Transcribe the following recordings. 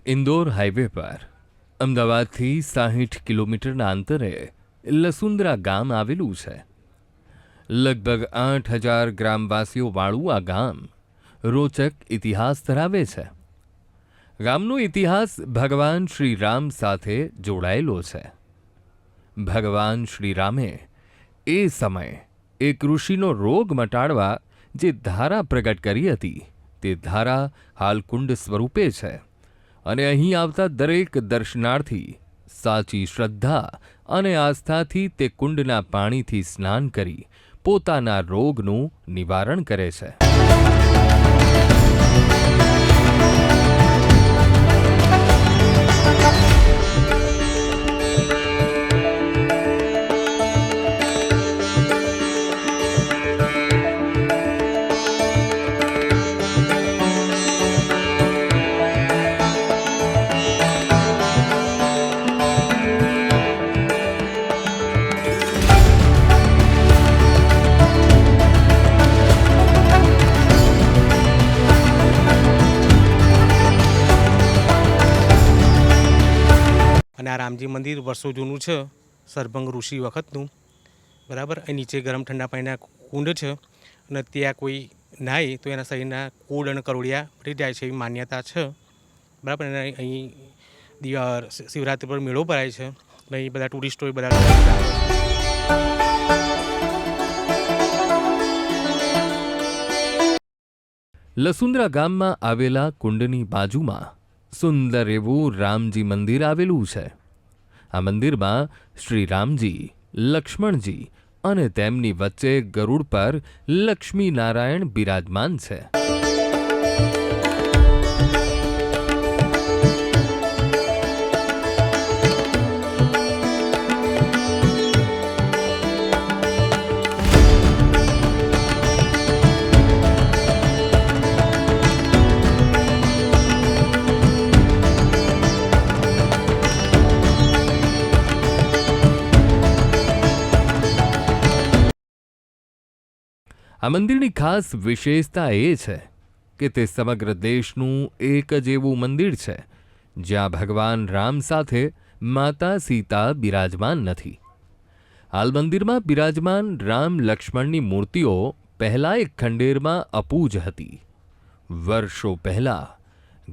Indore highway પર અમદાવાદથી 60 કિલોમીટરના અંતરે લસુંદરા ગામ આવેલું છે. લગભગ 8,000 ગ્રામવાસીઓવાળું આ ગામ રોચક ઇતિહાસ ધરાવે છે. ગામનો ઇતિહાસ ભગવાન શ્રી રામ સાથે જોડાયેલો છે. ભગવાન શ્રી રામે એ સમયે એક ઋષિનો રોગ મટાડવા જે ધારા પ્રગટ કરી હતી તે ધારા હાલ કુંડ સ્વરૂપે છે અને અહીં આવતા દરેક દર્શનાર્થી સાચી શ્રદ્ધા અને આસ્થાથી તે કુંડના પાણીથી સ્નાન કરી પોતાના રોગનું નિવારણ કરે છે. અને આ રામજી મંદિર વર્ષો જૂનું છે, સરભંગ ઋષિ વખતનું. બરાબર. અહીં નીચે ગરમ ઠંડા પાણીના કુંડ છે અને ત્યાં કોઈ નાય તો એના શરીરના કુળ અને કરોડિયા મટી જાય છે એવી માન્યતા છે. બરાબર. અને અહીં શિવરાત્રિ પર મેળો ભરાય છે અને અહીં બધા ટુરિસ્ટો બધા આવે છે. લસુંદરા ગામમાં આવેલા કુંડની બાજુમાં સુંદર એવું રામજી મંદિર આવેલું છે. આ મંદિરમાં શ્રી રામજી, લક્ષ્મણજી અને તેમની વચ્ચે ગરુડ પર લક્ષ્મી નારાયણ બિરાજમાન છે. આ મંદિરની ખાસ વિશેષતા એ છે કે તે સમગ્ર દેશનું એક જ એવું મંદિર છે જ્યાં ભગવાન રામ સાથે માતા સીતા બિરાજમાન નથી. હાલ મંદિરમાં બિરાજમાન રામ લક્ષ્મણની મૂર્તિઓ પહેલા એક ખંડેરમાં અપૂજ હતી. વર્ષો પહેલા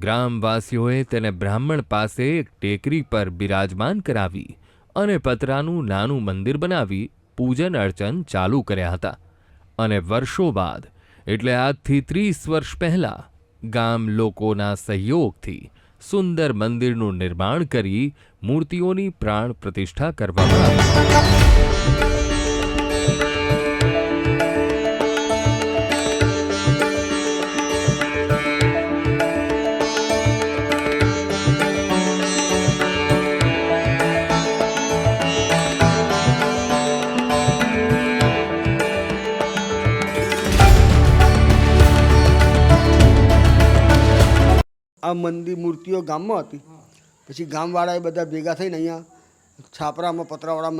ગ્રામવાસીઓએ તેને બ્રાહ્મણ પાસે એક ટેકરી પર બિરાજમાન કરાવી અને પતરાનું નાનું મંદિર બનાવી પૂજન અર્ચન ચાલુ કર્યા હતા. અને વર્ષો બાદ એટલે આજથી 30 વર્ષ પહેલા ગામ લોકોના સહયોગથી સુંદર મંદિરનું નિર્માણ કરી મૂર્તિઓની પ્રાણ પ્રતિષ્ઠા કરવામાં આવી. આ મંદિર મૂર્તિઓ ગામમાં હતી. પછી ગામવાળાએ બધા ભેગા થઈને અહીંયા છાપરામાં પતરાવાળા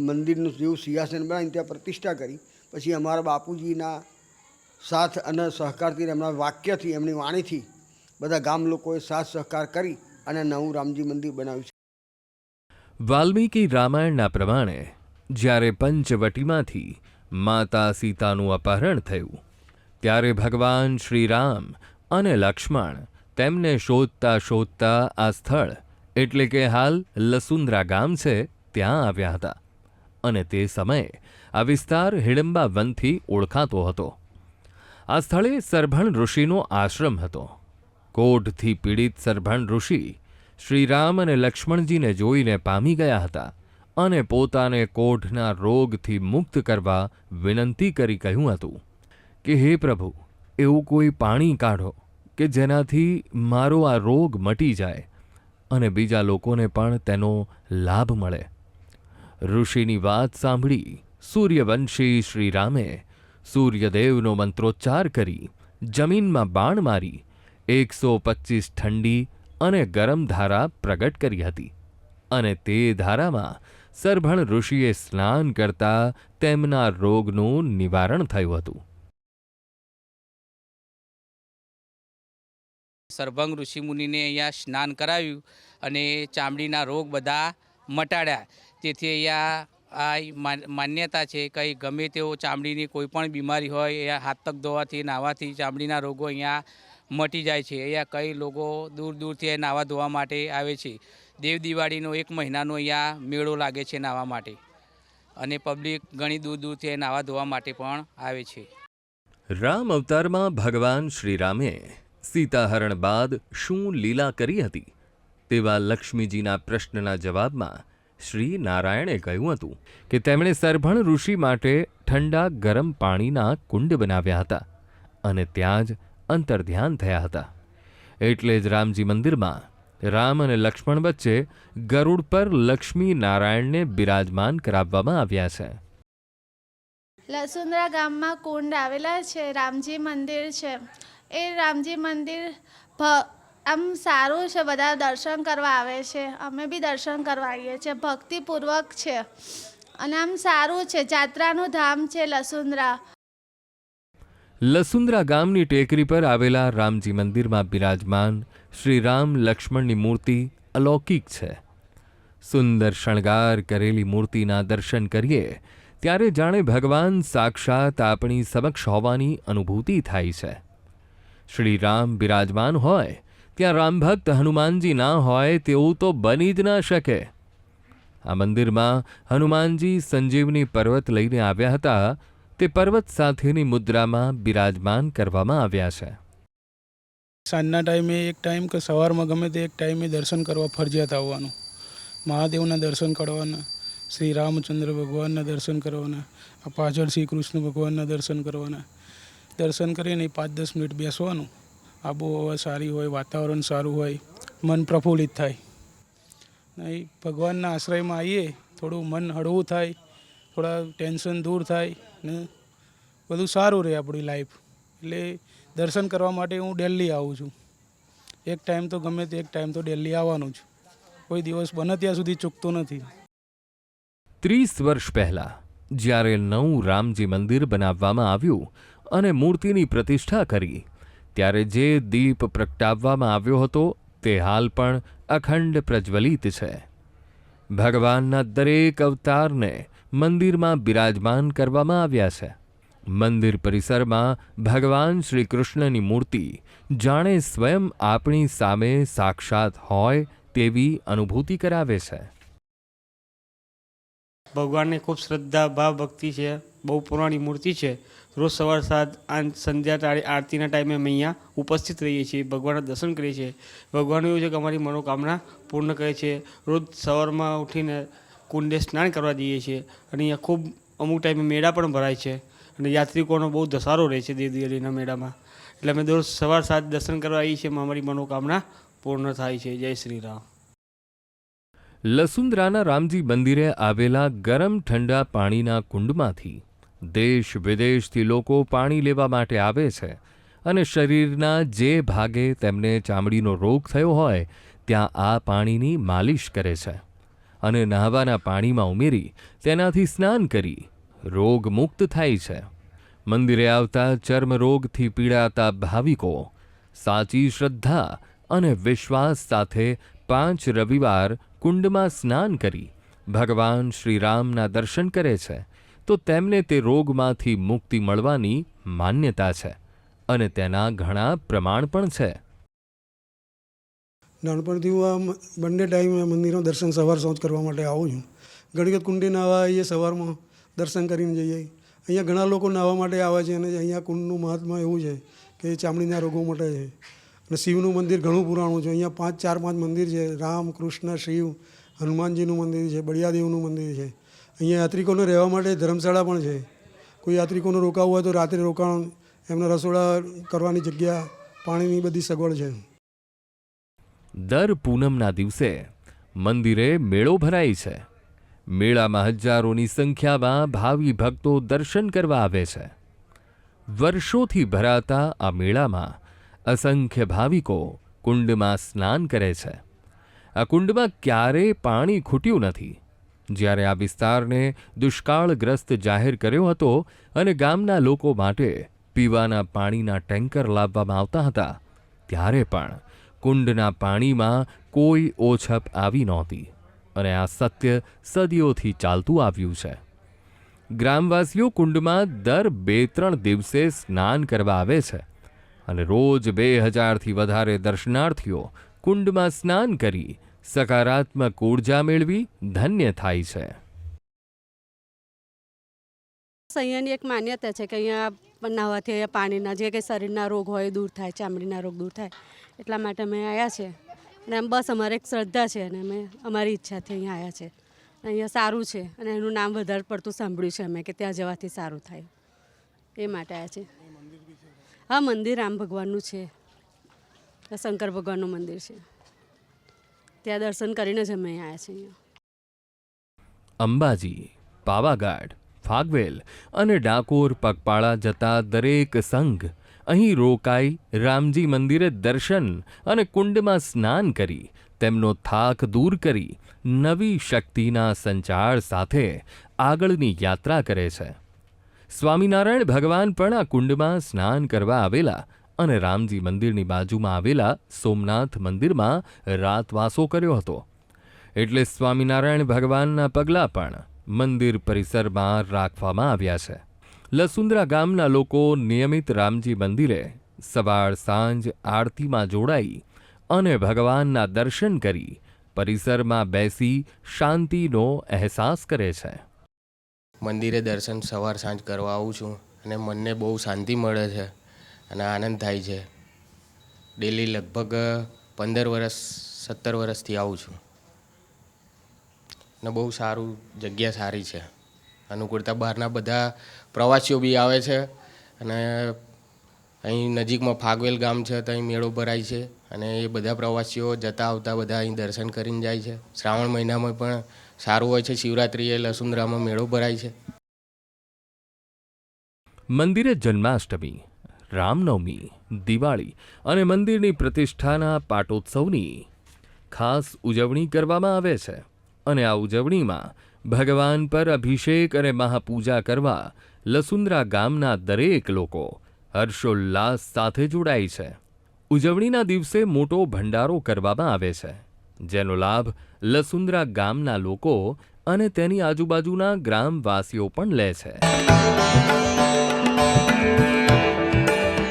મંદિરનું જેવું સિંહાસન બનાવીને ત્યાં પ્રતિષ્ઠા કરી. પછી અમારા બાપુજીના સાથ અને સહકારથી એમના વાક્યથી એમની વાણીથી બધા ગામ લોકોએ સાથ સહકાર કરી અને નવું રામજી મંદિર બનાવ્યું છે. વાલ્મીકી રામાયણના પ્રમાણે જ્યારે પંચવટીમાંથી માતા સીતાનું અપહરણ થયું ત્યારે ભગવાન શ્રી રામ અને લક્ષ્મણ તેમને શોધતા શોધતા આ સ્થળ એટલે કે હાલ લસુંદરા ગામ છે ત્યાં આવ્યા હતા. અને તે સમયે આ વિસ્તાર હિડમ્બા વનથી ઓળખાતો હતો. આ સ્થળે સરભણ ઋષિનો આશ્રમ હતો. કોઢથી પીડિત સરભણ ઋષિ શ્રીરામ અને લક્ષ્મણજીને જોઈને પામી ગયા હતા અને પોતાને કોઢના રોગથી મુક્ત કરવા વિનંતી કરી કહ્યું હતું કે હે પ્રભુ, એવું કોઈ પાણી કાઢો કે જેનાથી મારો આ રોગ મટી જાય અને બીજા લોકોને પણ તેનો લાભ મળે. ઋષિની વાત સાંભળી સૂર્યવંશી શ્રીરામે સૂર્યદેવનો મંત્રોચ્ચાર કરી જમીનમાં બાણ મારી 125 ઠંડી અને ગરમ ધારા પ્રગટ કરી હતી અને તે ધારામાં સરભણ ઋષિએ સ્નાન કરતા તેમના રોગનું નિવારણ થયું હતું. સરભંગ ઋષિમુનિને અહીંયા સ્નાન કરાવ્યું અને ચામડીના રોગ બધા મટાડ્યા. તેથી અહીંયા આ માન્યતા છે કે ગમે તેવો ચામડીની કોઈ પણ બીમારી હોય અહીંયા હાથ પગ ધોવાથી નાહવાથી ચામડીના રોગો અહીંયા મટી જાય છે. અહીંયા કઈ લોકો દૂર દૂરથી નાહવા ધોવા માટે આવે છે. દેવ દિવાળીનો 1 મહિનાનો અહીંયા મેળો લાગે છે નાહવા માટે અને પબ્લિક ઘણી દૂર દૂરથી નાહવા ધોવા માટે પણ આવે છે. રામ અવતારમાં ભગવાન શ્રીરામે સીતાહરણ બાદ શું લીલા કરી હતી તેવા લક્ષ્મીજીના પ્રશ્નના જવાબમાં શ્રી નારાયણે કહ્યું હતું કે તેમણે સરભણ ઋષિ માટે ઠંડા ગરમ પાણીના કુંડ બનાવ્યા હતા અને ત્યાં જ અંતર્ધ્યાન થયા હતા. એટલે જ રામજી મંદિરમાં રામ અને લક્ષ્મણ વચ્ચે ગરુડ પર લક્ષ્મી નારાયણને બિરાજમાન કરાવવામાં આવ્યા છે. લસુંદરા ગામમાં કુંડ આવેલા છે, રામજી મંદિર છે. એ રામજી મંદિર આમ સારું છે, બધા દર્શન કરવા આવે છે. અમે બી દર્શન કરવા આવીએ છીએ. ભક્તિપૂર્વક છે અને આમ સારું છે. જાત્રાનું ધામ છે લસુંદરા. લસુંદરા ગામની ટેકરી પર આવેલા રામજી મંદિરમાં બિરાજમાન શ્રી રામ લક્ષ્મણની મૂર્તિ અલૌકિક છે. સુંદર શણગાર કરેલી મૂર્તિના દર્શન કરીએ ત્યારે જાણે ભગવાન સાક્ષાત આપણી સમક્ષ હોવાની અનુભૂતિ થાય છે. શ્રી રામ બિરાજમાન હોય ત્યાં રામભક્ત હનુમાનજી ના હોય તેવું તો બની જ ના શકે. આ મંદિરમાં હનુમાનજી સંજીવની પર્વત લઈને આવ્યા હતા. તે પર્વત સાથેની મુદ્રામાં બિરાજમાન કરવામાં આવ્યા છે. સાંજના ટાઈમે એક ટાઈમ કે સવારમાં ગમે તે એક ટાઈમે દર્શન કરવા ફરજિયાત આવવાનું. મહાદેવના દર્શન કરવાના, શ્રી રામચંદ્ર ભગવાનના દર્શન કરવાના, આ પાછળ શ્રી કૃષ્ણ ભગવાનના દર્શન કરવાના. દર્શન કરીને 5-10 મિનિટ બેસવાનું. આબોહવા સારી હોય, વાતાવરણ સારું હોય, મન પ્રફુલ્લિત થાય. નહીં ભગવાનના આશ્રયમાં આવીએ, થોડું મન હળવું થાય, થોડા ટેન્શન દૂર થાય ને બધું સારું રહે આપણી લાઈફ. એટલે દર્શન કરવા માટે હું દિલ્હી આવું છું. એક ટાઈમ તો ગમે તે એક ટાઈમ તો દિલ્હી આવવાનું જ. કોઈ દિવસ બને ત્યાં સુધી ચૂકતો નથી. 30 વર્ષ પહેલા જ્યારે નવું રામજી મંદિર બનાવવામાં આવ્યું અને મૂર્તિની પ્રતિષ્ઠા કરી ત્યારે જે દીપ પ્રગટાવવામાં આવ્યો હતો તે હાલ પણ અખંડ પ્રજ્વલિત છે. ભગવાનના દરેક અવતારને મંદિરમાં બિરાજમાન કરવામાં આવ્યા છે. મંદિર પરિસરમાં ભગવાન શ્રી કૃષ્ણની મૂર્તિ જાણે સ્વયં આપણી સામે સાક્ષાત હોય તેવી અનુભૂતિ કરાવે છે. ભગવાનને ખૂબ શ્રદ્ધા ભાવ ભક્તિ છે. બહુ પુરાણી મૂર્તિ છે. રોજ સવાર સાંજ સંધ્યા આરતીના ટાઈમે અમે અહીંયા ઉપસ્થિત રહીએ છીએ, ભગવાનના દર્શન કરીએ છીએ. ભગવાન એવું છે કે અમારી મનોકામના પૂર્ણ કરે છે. રોજ સવારમાં ઉઠીને કુંડે સ્નાન કરવા જઈએ છીએ અને અહીંયા ખૂબ અમુક ટાઈમે મેળા પણ ભરાય છે અને યાત્રિકોનો બહુ ધસારો રહે છે દેવદિવાળીના મેળામાં. એટલે અમે દરરોજ સવાર સાંજ દર્શન કરવા આવીએ છીએ. અમારી મનોકામના પૂર્ણ થાય છે. જય શ્રી રામ. લસુંદરાના રામજી મંદિરે આવેલા ગરમ ઠંડા પાણીના કુંડમાંથી દેશ વિદેશથી લોકો પાણી લેવા માટે આવે છે અને શરીરના જે ભાગે તેમને ચામડીનો રોગ થયો હોય ત્યાં આ પાણીની માલિશ કરે છે અને નહાવાના પાણીમાં ઉમેરી તેનાથી સ્નાન કરી રોગ મુક્ત થાય છે. મંદિરે આવતા ચર્મરોગથી પીડાતા ભાવિકો સાચી શ્રદ્ધા અને વિશ્વાસ સાથે 5 રવિવાર કુંડમાં સ્નાન કરી ભગવાન શ્રી રામના દર્શન કરે છે તો તેમને તે રોગમાંથી મુક્તિ મળવાની માન્યતા છે અને તેના ઘણા પ્રમાણ પણ છે. નાનપણથી હું આ બંને ટાઈમ મંદિરમાં દર્શન સવાર સાંજ કરવા માટે આવું છું. ઘણી વખત કુંડે નાહવા આવીએ, સવારમાં દર્શન કરીને જઈએ. અહીંયા ઘણા લોકો નાહવા માટે આવે છે અને અહીંયા કુંડનું મહાત્મા એવું છે કે ચામડીના રોગો મટે છે. અને શિવનું મંદિર ઘણું પુરાણું છે. અહીંયા 4-5 મંદિર છે. રામ, કૃષ્ણ, શિવ, હનુમાનજીનું મંદિર છે, બળિયાદેવનું મંદિર છે. અહીંયા યાત્રિકોને રહેવા માટે ધર્મશાળા પણ છે. કોઈ યાત્રિકોને રોકાવું હોય તો રાત્રે રોકાણ, એમના રસોડા કરવાની જગ્યા, પાણીની બધી સગવડ છે. દર પૂનમના દિવસે મંદિરે મેળો ભરાય છે. મેળામાં હજારોની સંખ્યામાં ભાવિ ભક્તો દર્શન કરવા આવે છે. વર્ષોથી ભરાતા આ મેળામાં અસંખ્ય ભાવિકો કુંડમાં સ્નાન કરે છે. આ કુંડમાં ક્યારેય પાણી ખૂટ્યું નથી. જ્યારે આ વિસ્તારને દુષ્કાળગ્રસ્ત જાહેર કર્યો હતો અને ગામના લોકો માટે પીવાના પાણીના ટેન્કર લાવવામાં આવતા હતા ત્યારે પણ કુંડના પાણીમાં કોઈ ઓછપ આવી નહોતી અને આ સત્ય સદીઓથી ચાલતું આવ્યું છે. ગ્રામવાસીઓ કુંડમાં દર 2-3 દિવસે સ્નાન કરવા આવે છે અને રોજ 2000થી વધારે દર્શનાર્થીઓ કુંડમાં સ્નાન કરી સકારાત્મક ઉર્જા મેળવી ધન્ય થાય છે. અહીંયાની એક માન્યતા છે કે અહીંયા નાહવાથી અહીંયા પાણીના જે કંઈ શરીરના રોગ હોય એ દૂર થાય, ચામડીના રોગ દૂર થાય, એટલા માટે અમે આવ્યા છે. અને એમ બસ અમારે એક શ્રદ્ધા છે અને અમે અમારી ઈચ્છાથી અહીંયા આવ્યા છે. અહીંયા સારું છે અને એનું નામ વધારે પડતું સાંભળ્યું છે અમે કે ત્યાં જવાથી સારું થાય, એ માટે આવ્યા છે. હા, મંદિર રામ ભગવાનનું છે, શંકર ભગવાનનું મંદિર છે, ત્યાં દર્શન કરીને જ અમે અહીંયા આવ્યા છીએ. અંબાજી, પાવાગઢ, ફાગવેલ અને ડાકોર પગપાળા જતા દરેક સંઘ અહીં રોકાઈ રામજી મંદિરે દર્શન અને કુંડમાં સ્નાન કરી તેમનો થાક દૂર કરી નવી શક્તિના સંચાર સાથે આગળની યાત્રા કરે છે. સ્વામિનારાયણ ભગવાન પણ આ કુંડમાં સ્નાન કરવા આવેલા અને રામજી મંદિરની બાજુમાં આવેલા સોમનાથ મંદિરમાં રાતવાસો કર્યો હતો. એટલે સ્વામિનારાયણ ભગવાનના પગલાં પણ મંદિર પરિસરમાં રાખવામાં આવ્યા છે. લસુંદરા ગામના લોકો નિયમિત રામજી મંદિરે સવાર સાંજ આરતીમાં જોડાઈ અને ભગવાનના દર્શન કરી પરિસરમાં બેસી શાંતિનો અહેસાસ કરે છે. મંદિરે દર્શન સવાર સાંજ કરવા આવું છું અને મનને બહુ શાંતિ મળે છે અને આનંદ થાય છે. ડેલી લગભગ 17 વર્ષથી આવું છું અને બહુ સારું, જગ્યા સારી છે, અનુકૂળતા. બહારના બધા પ્રવાસીઓ બી આવે છે અને અહીં નજીકમાં ફાગવેલ ગામ છે, ત્યાં મેળો ભરાય છે અને એ બધા પ્રવાસીઓ જતા આવતા બધા અહીં દર્શન કરીને જાય છે. શ્રાવણ મહિનામાં પણ સારું હોય છે. શિવરાત્રિએ લસુંદરામાં મેળો ભરાય છે. મંદિરે જન્માષ્ટમી, રામનવમી, દિવાળી અને મંદિરની પ્રતિષ્ઠાના પાટોત્સવની ખાસ ઉજવણી કરવામાં આવે છે અને આ ઉજવણીમાં ભગવાન પર અભિષેક અને મહાપૂજા કરવા લસુંદરા ગામના દરેક લોકો હર્ષોલ્લાસ સાથે જોડાય છે. ઉજવણીના દિવસે મોટો ભંડારો કરવામાં આવે છે, જેનો લાભ લસુંદરા ગામના લોકો અને તેની આજુબાજુના ગ્રામવાસીઓ પણ લે છે.